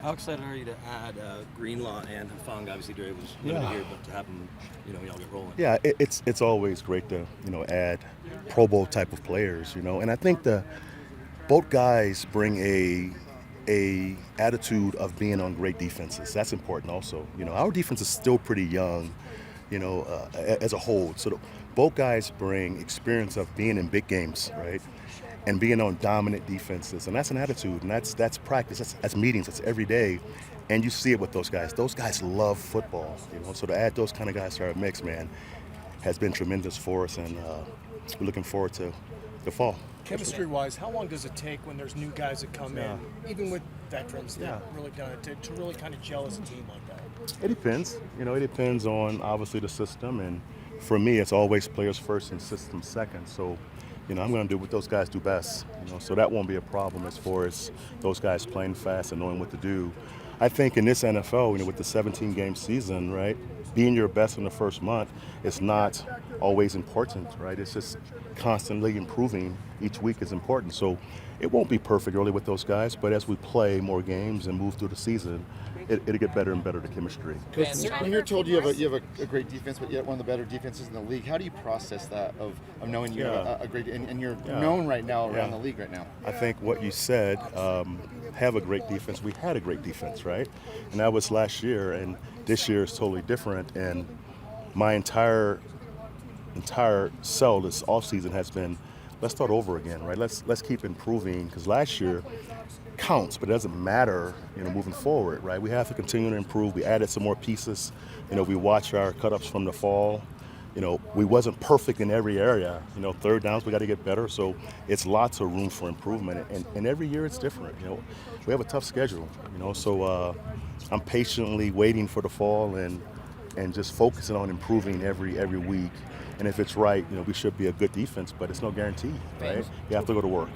How excited are you to add Greenlaw and Hufanga? Obviously, Dre was limited here, but to have them, y'all get rolling. Yeah, it's always great to add Pro Bowl type of players, and I think the both guys bring a attitude of being on great defenses. That's important also. Our defense is still pretty young, as a whole. So both guys bring experience of being in big games, right? And being on dominant defenses, and that's an attitude, and that's practice, that's meetings, that's every day, and you see it with those guys. Those guys love football, So to add those kind of guys to our mix, man, has been tremendous for us, and we're looking forward to the fall. Chemistry-wise, how long does it take when there's new guys that come in, even with veterans that have really done it, to really kind of gel as a team like that? It depends. It depends on obviously the system, and for me, it's always players first and system second. So, I'm going to do what those guys do best. So that won't be a problem as far as those guys playing fast and knowing what to do. I think in this NFL, with the 17-game season, right, being your best in the first month is not always important, right? It's just constantly improving. Each week is important. So it won't be perfect early with those guys, but as we play more games and move through the season, it'll get better and better, the chemistry. When you're told you have a great defense, but yet one of the better defenses in the league, how do you process that of knowing you have a great and you're known right now around the league right now? I think what you said, have a great defense. We had a great defense, right? And that was last year, and this year is totally different. And my entire cell this offseason has been, let's start over again, right? Let's keep improving, because last year counts, but it doesn't matter, moving forward, right? We have to continue to improve. We added some more pieces. We watched our cut-ups from the fall. We wasn't perfect in every area. Third downs, we got to get better. So it's lots of room for improvement. And every year it's different. We have a tough schedule, So I'm patiently waiting for the fall and just focusing on improving every week. And if it's right, we should be a good defense, but it's no guarantee, right? You have to go to work.